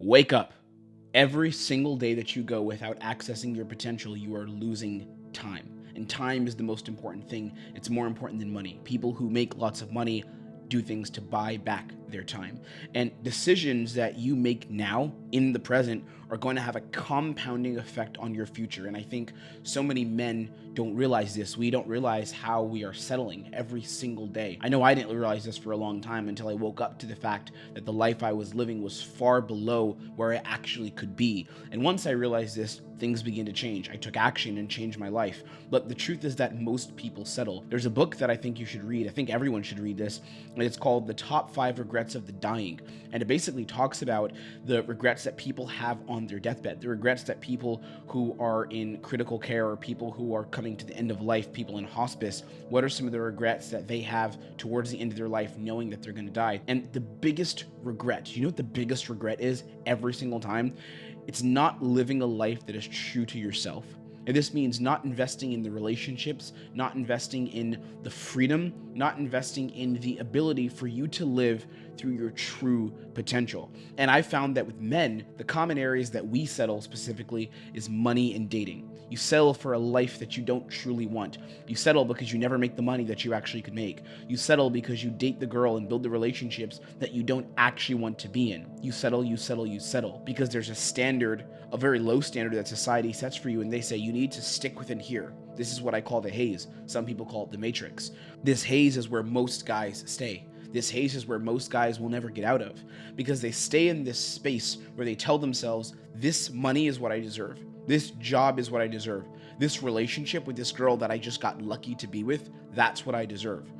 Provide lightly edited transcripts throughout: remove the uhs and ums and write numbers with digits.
Wake up. Every single day that you go without accessing your potential, you are losing time. And time is the most important thing. It's more important than money. People who make lots of money do things to buy back their time. And decisions that you make now in the present are going to have a compounding effect on your future. And I think so many men don't realize this. We don't realize how we are settling every single day. I know I didn't realize this for a long time until I woke up to the fact that the life I was living was far below where I actually could be. And once I realized this, things began to change. I took action and changed my life. But the truth is that most people settle. There's a book that I think you should read. I think everyone should read this. And it's called The Top 5 Regrets of the Dying. And it basically talks about the regrets that people have on their deathbed, the regrets that people who are in critical care or people who are coming to the end of life, people in hospice, what are some of the regrets that they have towards the end of their life knowing that they're going to die? And the biggest regret, you know what the biggest regret is every single time? It's not living a life that is true to yourself. And this means not investing in the relationships, not investing in the freedom, not investing in the ability for you to live through your true potential. And I found that with men, the common areas that we settle specifically is money and dating. You settle for a life that you don't truly want. You settle because you never make the money that you actually could make. You settle because you date the girl and build the relationships that you don't actually want to be in. You settle because there's a standard, a very low standard that society sets for you, and they say you need to stick within here. This is what I call the haze. Some people call it the matrix. This haze is where most guys stay. This haze is where most guys will never get out of because they stay in this space where they tell themselves, this money is what I deserve. This job is what I deserve. This relationship with this girl that I just got lucky to be with, that's what I deserve.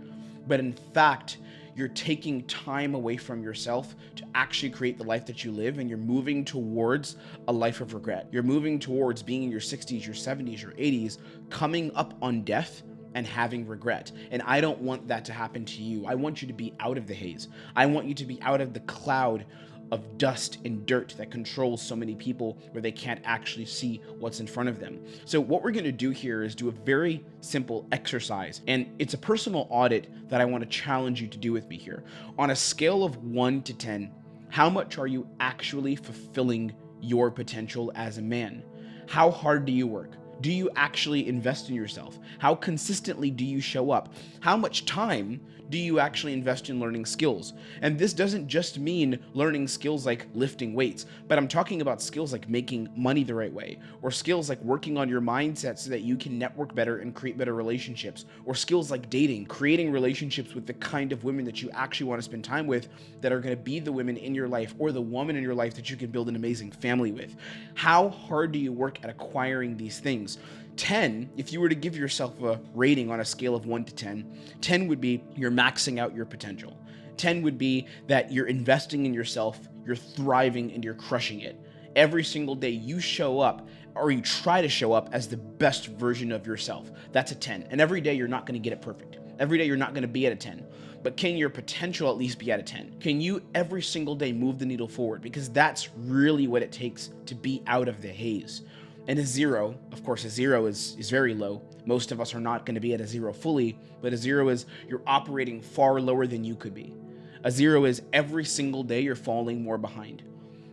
But in fact, you're taking time away from yourself to actually create the life that you live, and you're moving towards a life of regret. You're moving towards being in your 60s, your 70s, your 80s, coming up on death and having regret. And I don't want that to happen to you. I want you to be out of the haze. I want you to be out of the cloud of dust and dirt that controls so many people where they can't actually see what's in front of them. So what we're going to do here is do a very simple exercise, and it's a personal audit that I want to challenge you to do with me here. On a scale of 1 to 10, how much are you actually fulfilling your potential as a man? How hard do you work? Do you actually invest in yourself? How consistently do you show up? How much time do you actually invest in learning skills? And this doesn't just mean learning skills like lifting weights, but I'm talking about skills like making money the right way, or skills like working on your mindset so that you can network better and create better relationships, or skills like dating, creating relationships with the kind of women that you actually want to spend time with that are going to be the women in your life or the woman in your life that you can build an amazing family with. How hard do you work at acquiring these things? 10, if you were to give yourself a rating on a scale of 1 to 10, 10 would be you're maxing out your potential. 10 would be that you're investing in yourself, you're thriving, and you're crushing it. Every single day you show up, or you try to show up as the best version of yourself. That's a 10. And every day you're not going to get it perfect. Every day you're not going to be at a 10. But can your potential at least be at a 10? Can you every single day move the needle forward? Because that's really what it takes to be out of the haze. And a 0, of course, a 0 is very low. Most of us are not going to be at a 0 fully, but a 0 is you're operating far lower than you could be. A 0 is every single day you're falling more behind.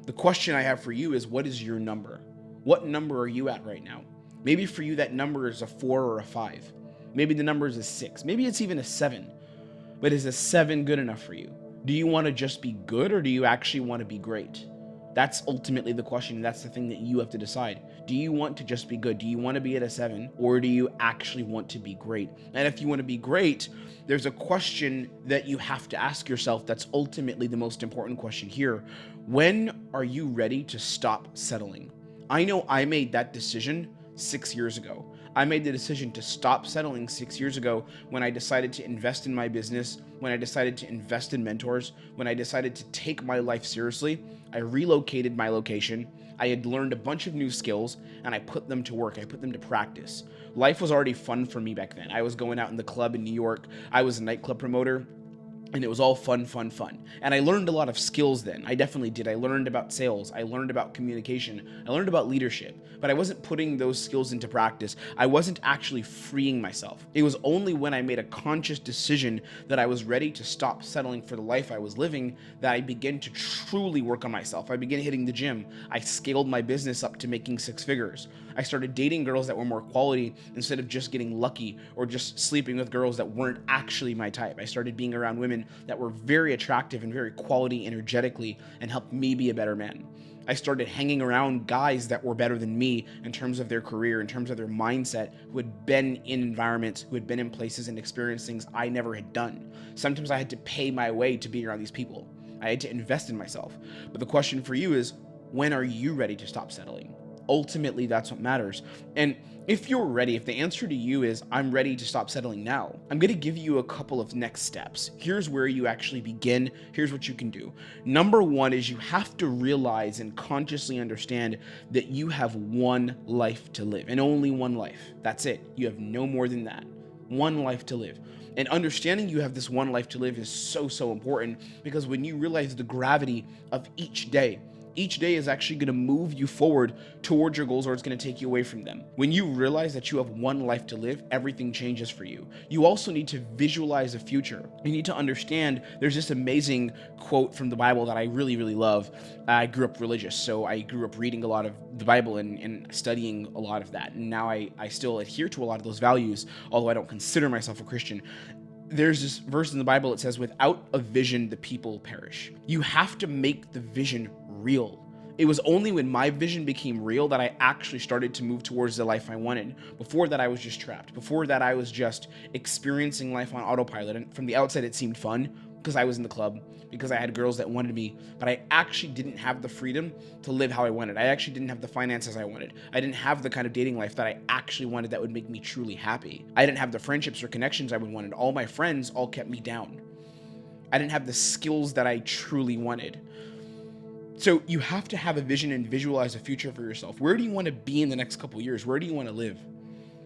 The question I have for you is, what is your number? What number are you at right now? Maybe for you that number is a 4 or a 5. Maybe the number is a 6. Maybe it's even a 7. But is a 7 good enough for you? Do you want to just be good, or do you actually want to be great? That's ultimately the question. That's the thing that you have to decide. Do you want to just be good? Do you want to be at a 7, or do you actually want to be great? And if you want to be great, there's a question that you have to ask yourself that's ultimately the most important question here. When are you ready to stop settling? I know I made that decision 6 years ago. I made the decision to stop settling 6 years ago when I decided to invest in my business, when I decided to invest in mentors, when I decided to take my life seriously. I relocated my location. I had learned a bunch of new skills, and I put them to work. I put them to practice. Life was already fun for me back then. I was going out in the club in New York. I was a nightclub promoter. And it was all fun, fun, fun. And I learned a lot of skills then. I definitely did. I learned about sales. I learned about communication. I learned about leadership. But I wasn't putting those skills into practice. I wasn't actually freeing myself. It was only when I made a conscious decision that I was ready to stop settling for the life I was living that I began to truly work on myself. I began hitting the gym. I scaled my business up to making 6 figures. I started dating girls that were more quality instead of just getting lucky or just sleeping with girls that weren't actually my type. I started being around women that were very attractive and very quality energetically and helped me be a better man. I started hanging around guys that were better than me in terms of their career, in terms of their mindset, who had been in environments, who had been in places and experienced things I never had done. Sometimes I had to pay my way to be around these people. I had to invest in myself. But the question for you is, when are you ready to stop settling? Ultimately, that's what matters. And if you're ready, if the answer to you is, I'm ready to stop settling now, I'm going to give you a couple of next steps. Here's where you actually begin. Here's what you can do. Number one is you have to realize and consciously understand that you have one life to live and only one life. That's it. You have no more than that. One life to live. And understanding you have this one life to live is so, so important, because when you realize the gravity of each day is actually going to move you forward towards your goals, or it's going to take you away from them. When you realize that you have one life to live, everything changes for you. You also need to visualize a future. You need to understand there's this amazing quote from the Bible that I really, really love. I grew up religious, so I grew up reading a lot of the Bible and studying a lot of that. And now I still adhere to a lot of those values, although I don't consider myself a Christian. There's this verse in the Bible that says, without a vision, the people perish. You have to make the vision real. It was only when my vision became real that I actually started to move towards the life I wanted. Before that, I was just trapped. Before that, I was just experiencing life on autopilot. And from the outside, it seemed fun because I was in the club, because I had girls that wanted me, but I actually didn't have the freedom to live how I wanted. I actually didn't have the finances I wanted. I didn't have the kind of dating life that I actually wanted that would make me truly happy. I didn't have the friendships or connections I would wanted. All my friends all kept me down. I didn't have the skills that I truly wanted. So you have to have a vision and visualize a future for yourself. Where do you want to be in the next couple of years? Where do you want to live?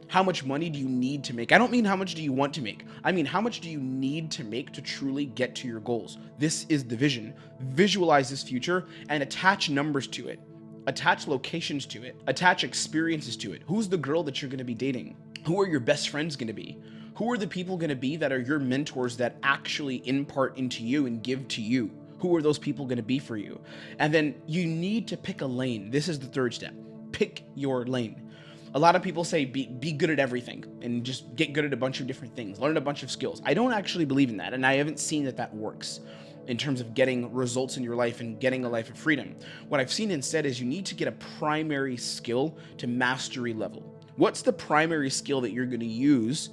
How much money do you need to make? I don't mean how much do you want to make. I mean, how much do you need to make to truly get to your goals? This is the vision. Visualize this future and attach numbers to it. Attach locations to it. Attach experiences to it. Who's the girl that you're going to be dating? Who are your best friends going to be? Who are the people going to be that are your mentors that actually impart into you and give to you? Who are those people going to be for you? And then you need to pick a lane. This is the third step. Pick your lane. A lot of people say be good at everything and just get good at a bunch of different things, learn a bunch of skills. I don't actually believe in that, and I haven't seen that works in terms of getting results in your life and getting a life of freedom. What I've seen instead is you need to get a primary skill to mastery level. What's the primary skill that you're going to use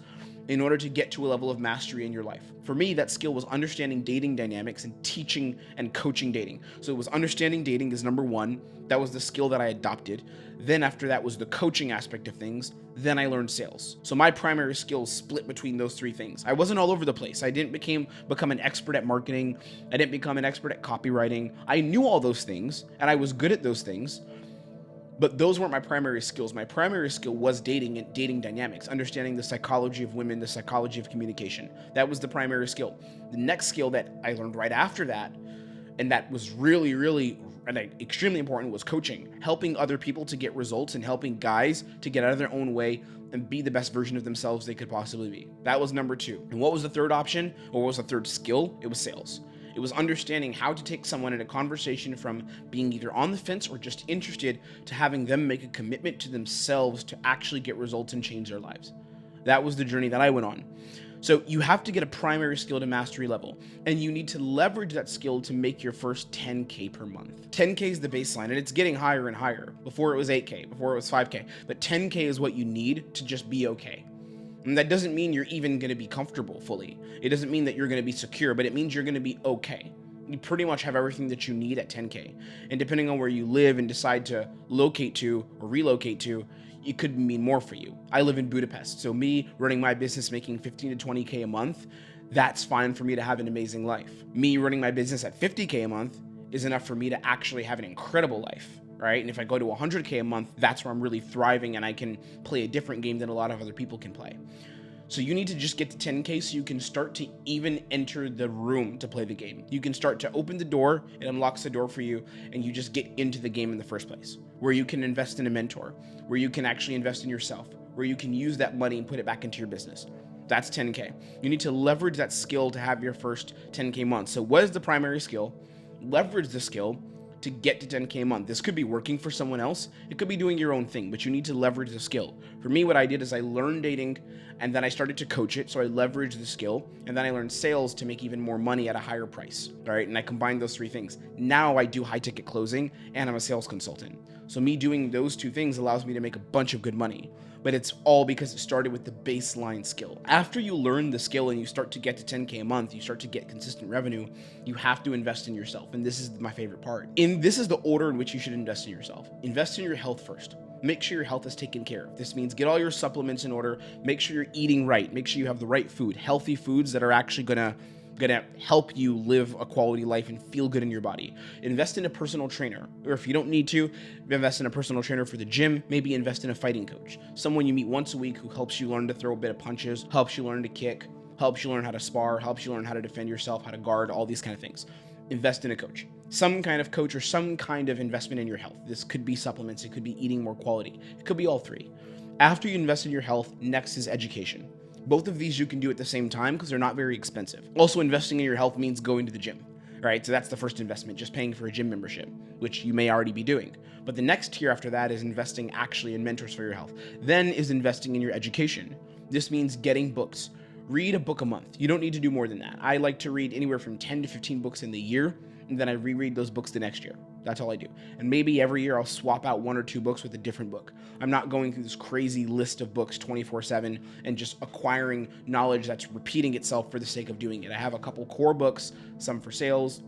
in order to get to a level of mastery in your life? For me, that skill was understanding dating dynamics and teaching and coaching dating. So it was understanding dating is number one. That was the skill that I adopted. Then after that was the coaching aspect of things. Then I learned sales. So my primary skills split between those three things. I wasn't all over the place. I didn't become an expert at marketing. I didn't become an expert at copywriting. I knew all those things and I was good at those things. But those weren't my primary skills. My primary skill was dating and dating dynamics, understanding the psychology of women, the psychology of communication. That was the primary skill. The next skill that I learned right after that, and that was really, really extremely important, was coaching, helping other people to get results and helping guys to get out of their own way and be the best version of themselves they could possibly be. That was number two. And what was the third option, or what was the third skill? It was sales. It was understanding how to take someone in a conversation from being either on the fence or just interested to having them make a commitment to themselves to actually get results and change their lives. That was the journey that I went on. So you have to get a primary skill to mastery level, and you need to leverage that skill to make your first 10K per month. 10K is the baseline, and it's getting higher and higher. Before it was 8K, before it was 5K, but 10K is what you need to just be okay. And that doesn't mean you're even going to be comfortable fully. It doesn't mean that you're going to be secure, but it means you're going to be okay. You pretty much have everything that you need at 10K. And depending on where you live and decide to locate to or relocate to, it could mean more for you. I live in Budapest, so me running my business making 15 to 20K a month, that's fine for me to have an amazing life. Me running my business at 50K a month is enough for me to actually have an incredible life, right? And if I go to 100K a month, that's where I'm really thriving and I can play a different game than a lot of other people can play. So you need to just get to 10K so you can start to even enter the room to play the game. You can start to open the door, it unlocks the door for you, and you just get into the game in the first place, where you can invest in a mentor, where you can actually invest in yourself, where you can use that money and put it back into your business. That's 10K. You need to leverage that skill to have your first 10K month. So what is the primary skill? Leverage the skill to get to 10K a month. This could be working for someone else. It could be doing your own thing, but you need to leverage the skill. For me, what I did is I learned dating and then I started to coach it. So I leveraged the skill and then I learned sales to make even more money at a higher price. All right. And I combined those three things. Now I do high ticket closing and I'm a sales consultant. So me doing those two things allows me to make a bunch of good money. But it's all because it started with the baseline skill. After you learn the skill and you start to get to 10K a month, you start to get consistent revenue, you have to invest in yourself. And this is my favorite part. This is the order in which you should invest in yourself. Invest in your health first. Make sure your health is taken care of. This means get all your supplements in order. Make sure you're eating right. Make sure you have the right food, healthy foods that are actually gonna help you live a quality life and feel good in your body. Invest in a personal trainer, or if you don't need to, invest in a personal trainer for the gym. Maybe invest in a fighting coach, someone you meet once a week who helps you learn to throw a bit of punches, helps you learn to kick, helps you learn how to spar, helps you learn how to defend yourself, how to guard, all these kind of things. Invest in a coach, some kind of coach or some kind of investment in your health. This could be supplements, it could be eating more quality, it could be all three. After you invest in your health, next is education. Both of these you can do at the same time because they're not very expensive. Also, investing in your health means going to the gym, right? So that's the first investment, just paying for a gym membership, which you may already be doing. But the next tier after that is investing actually in mentors for your health. Then is investing in your education. This means getting books. Read a book a month. You don't need to do more than that. I like to read anywhere from 10 to 15 books in the year, and then I reread those books the next year. That's all I do. And maybe every year I'll swap out 1 or 2 books with a different book. I'm not going through this crazy list of books 24/7 and just acquiring knowledge that's repeating itself for the sake of doing it. I have a couple core books, some for sales,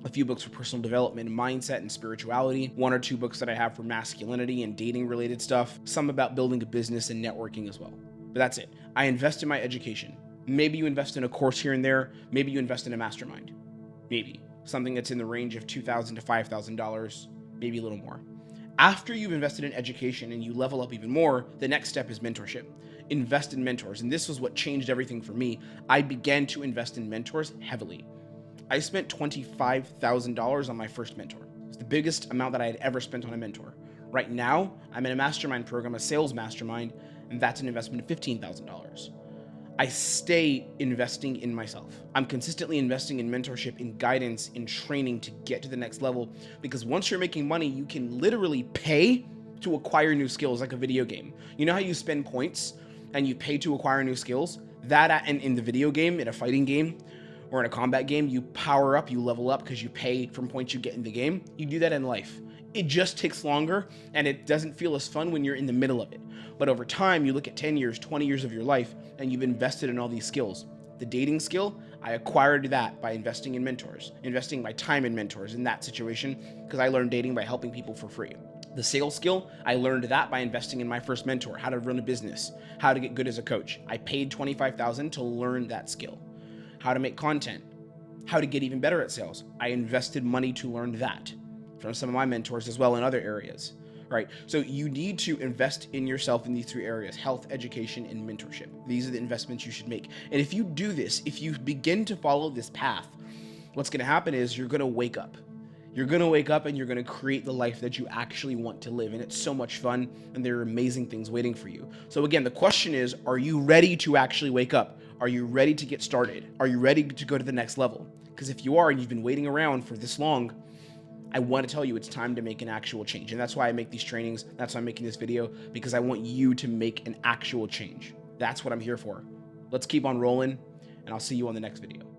a few books for personal development, mindset, and spirituality, 1 or 2 books that I have for masculinity and dating related stuff, some about building a business and networking as well. But that's it. I invest in my education. Maybe you invest in a course here and there. Maybe you invest in a mastermind. Maybe. Something that's in the range of $2,000 to $5,000, maybe a little more. After you've invested in education and you level up even more, the next step is mentorship. Invest in mentors. And this was what changed everything for me. I began to invest in mentors heavily. I spent $25,000 on my first mentor. It's the biggest amount that I had ever spent on a mentor. Right now, I'm in a mastermind program, a sales mastermind, and that's an investment of $15,000. I stay investing in myself. I'm consistently investing in mentorship, in guidance, in training to get to the next level. Because once you're making money, you can literally pay to acquire new skills like a video game. You know how you spend points and you pay to acquire new skills? That in the video game, in a fighting game, or in a combat game, you power up, you level up because you pay from points you get in the game. You do that in life. It just takes longer and it doesn't feel as fun when you're in the middle of it. But over time, you look at 10 years, 20 years of your life, and you've invested in all these skills. The dating skill, I acquired that by investing in mentors, investing my time in mentors in that situation, because I learned dating by helping people for free. The sales skill, I learned that by investing in my first mentor, how to run a business, how to get good as a coach. I paid $25,000 to learn that skill. How to make content, how to get even better at sales. I invested money to learn that from some of my mentors as well in other areas, right? So you need to invest in yourself in these 3 areas: health, education, and mentorship. These are the investments you should make. And if you do this, if you begin to follow this path, what's going to happen is you're going to wake up. You're going to wake up and you're going to create the life that you actually want to live. And it's so much fun and there are amazing things waiting for you. So again, the question is, are you ready to actually wake up? Are you ready to get started? Are you ready to go to the next level? Because if you are and you've been waiting around for this long, I want to tell you it's time to make an actual change. And that's why I make these trainings. That's why I'm making this video, because I want you to make an actual change. That's what I'm here for. Let's keep on rolling, and I'll see you on the next video.